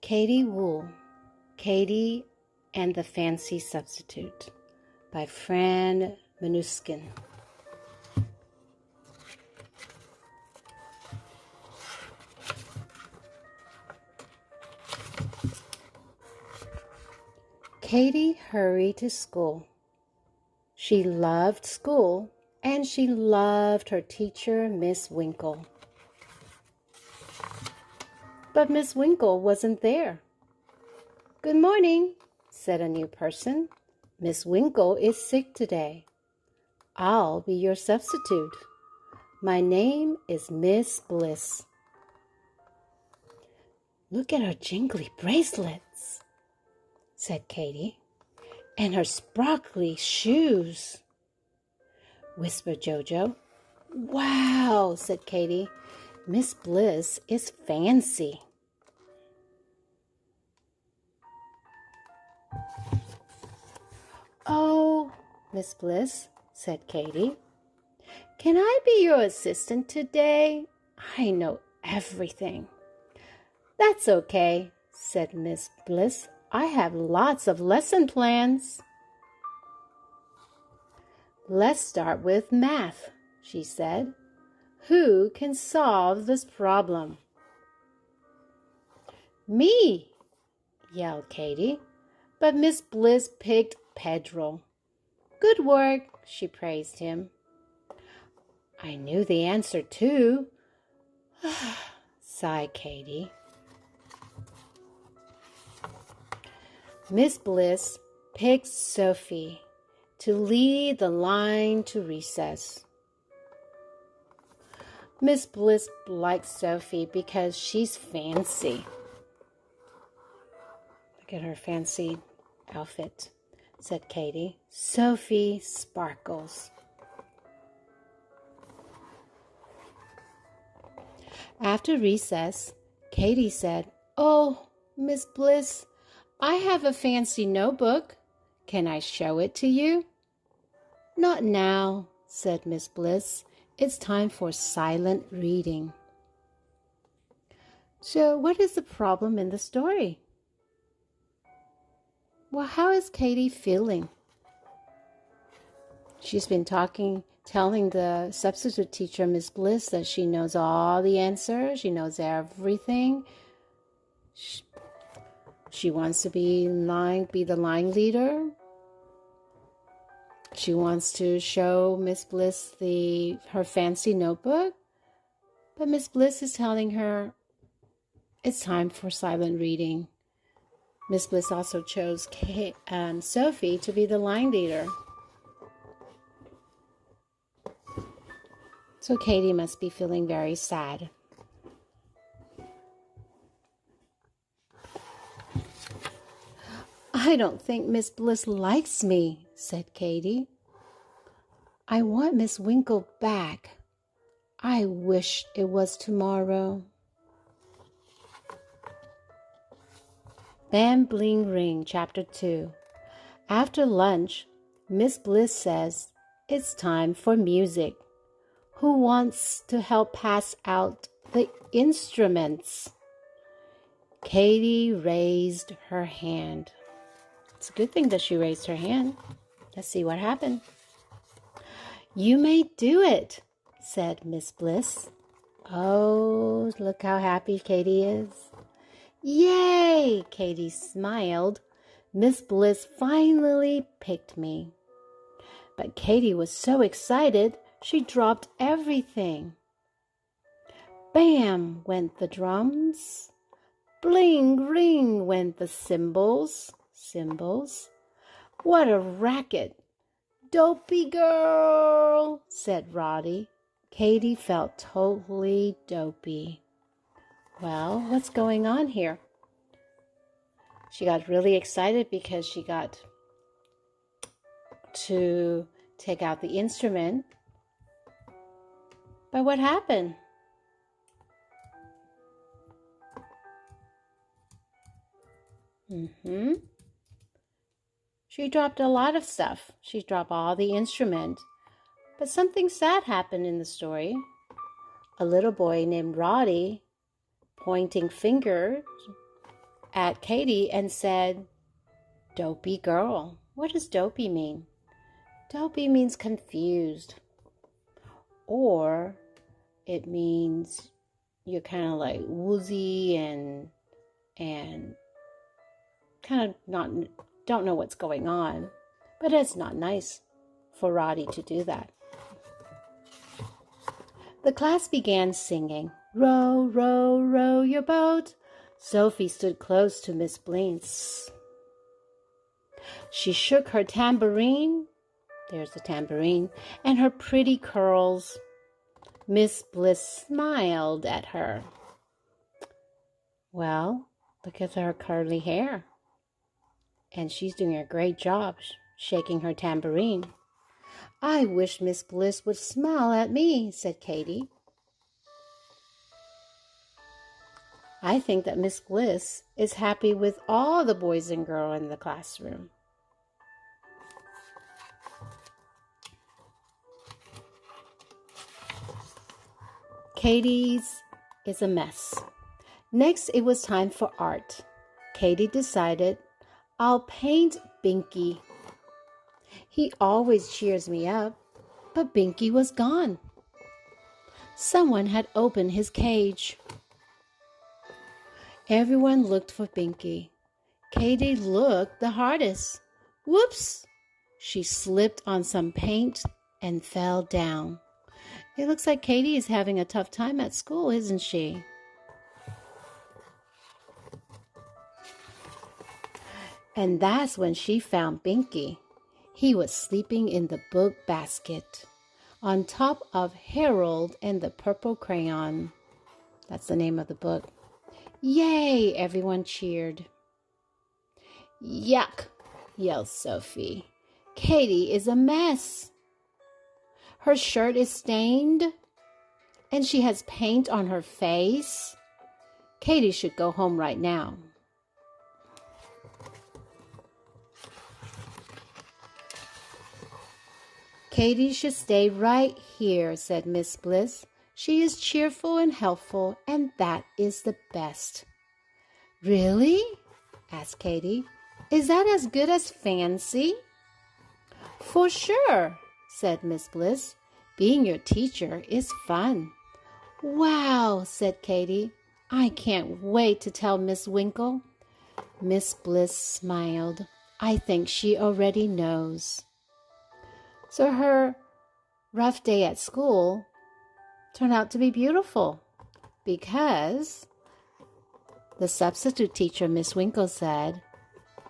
Katie Wool, Katie and the Fancy Substitute by Fran Manushkin. Katie hurried to school. She loved school, and she loved her teacher, Miss Winkle. But Miss Winkle wasn't there. "Good morning," said a new person. "Miss Winkle is sick today. I'll be your substitute. My name is Miss Bliss." "Look at her jingly bracelets," said Katie, "and her sparkly shoes," whispered Jojo. "Wow," said Katie, "Miss Bliss is fancy." "Oh, Miss Bliss," said Katie, "can I be your assistant today? I know everything." "That's okay," said Miss Bliss. "I have lots of lesson plans." "Let's start with math," she said. "Who can solve this problem?" "Me!" yelled Katie, but Miss Bliss picked Pedro. "Good work," she praised him. "I knew the answer too," sighed Katie. Miss Bliss picked Sophie to lead the line to recess. Miss Bliss likes Sophie because she's fancy. Look at her fancy outfit, said Katie. Sophie sparkles. After recess, Katie said, "Oh, Miss Bliss, I have a fancy notebook. Can I show it to you?" "Not now," said Miss Bliss. "It's time for silent reading." "So what is the problem in the story?" "Well, how is Katie feeling?" She's been telling the substitute teacher, Miss Bliss, that she knows all the answers. She knows everything. She wants to be the line leader. She wants to show Miss Bliss her fancy notebook. But Miss Bliss is telling her it's time for silent reading. Miss Bliss also chose Sophie to be the line leader. So Katie must be feeling very sad. "I don't think Miss Bliss likes me," said Katie. "I want Miss Winkle back. I wish it was tomorrow." Bam Bling Ring, Chapter 2. After lunch, Miss Bliss says, "It's time for music. Who wants to help pass out the instruments?" Katie raised her hand. It's a good thing that she raised her hand. Let's see what happened. "You may do it," said Miss Bliss. Oh, look how happy Katie is. "Yay!" Katie smiled. Miss Bliss finally picked me. But Katie was so excited, she dropped everything. Bam went the drums. Bling ring went the cymbals. What a racket! "Dopey girl," said Roddy. Katie felt totally dopey. Well, what's going on here? She got really excited because she got to take out the instrument. But what happened? She dropped a lot of stuff. She dropped all the instrument. But something sad happened in the story. A little boy named Roddy, pointing fingers, at Katie and said, "Dopey girl." What does dopey mean? Dopey means confused, or it means you're kind of like woozy and kind of don't know what's going on. But it's not nice for Roddy to do that. The class began singing, "Row, row, row your boat." Sophie stood close to Miss Bliss. She shook her tambourine, there's the tambourine, and her pretty curls. Miss Bliss smiled at her. Well, look at her curly hair. And she's doing a great job shaking her tambourine. "I wish Miss Bliss would smile at me," said Katie. I think that Miss Bliss is happy with all the boys and girls in the classroom. Katie's is a mess. Next, it was time for art. Katie decided, "I'll paint Binky. He always cheers me up," but Binky was gone. Someone had opened his cage. Everyone looked for Binky. Katie looked the hardest. Whoops! She slipped on some paint and fell down. It looks like Katie is having a tough time at school, isn't she? And that's when she found Binky. He was sleeping in the book basket on top of Harold and the Purple Crayon. That's the name of the book. Yay! Everyone cheered. Yuck! Yelled Sophie. Katie is a mess. Her shirt is stained, and she has paint on her face. Katie should go home right now. Katie should stay right here, said Miss Bliss. She is cheerful and helpful, and that is the best. Really? Asked Katie. Is that as good as Fancy? For sure, said Miss Bliss. Being your teacher is fun. Wow, said Katie. I can't wait to tell Miss Winkle. Miss Bliss smiled. I think she already knows. So her rough day at school turned out to be beautiful because the substitute teacher, Miss Winkle, said,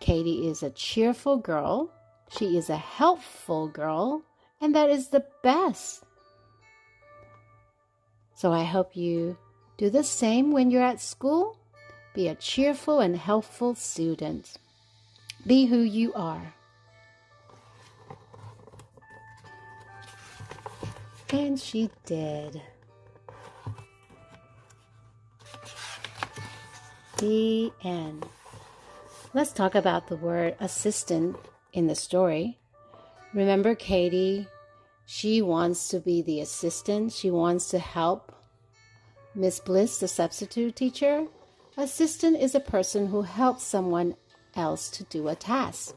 Katie is a cheerful girl, she is a helpful girl, and that is the best. So I hope you do the same when you're at school. Be a cheerful and helpful student. Be who you are. And she did. The end. Let's talk about the word assistant in the story. Remember Katie? She wants to be the assistant. She wants to help Miss Bliss, the substitute teacher. Assistant is a person who helps someone else to do a task.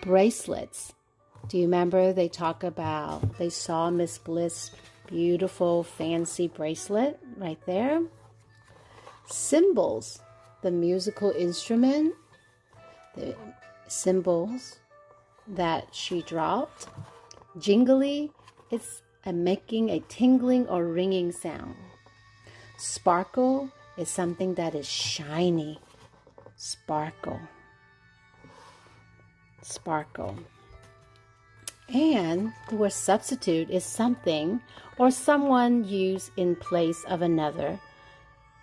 Bracelets. Do you remember they saw Miss Bliss' beautiful fancy bracelet right there? Cymbals, the musical instrument, the cymbals that she dropped. Jingly, it's making a tingling or ringing sound. Sparkle is something that is shiny. Sparkle. Sparkle. And the word substitute is something or someone used in place of another.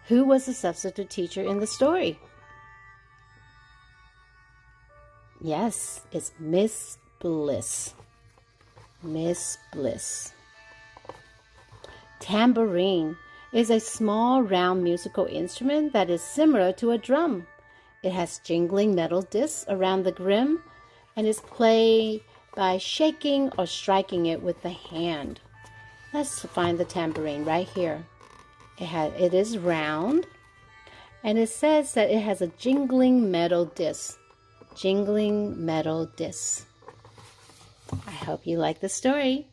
Who was the substitute teacher in the story? Yes, it's Miss Bliss. Miss Bliss. Tambourine is a small round musical instrument that is similar to a drum. It has jingling metal discs around the brim and is played by shaking or striking it with the hand. Let's find the tambourine right here. It is round And it says that it has a jingling metal disc. Jingling metal disc. I hope you like the story.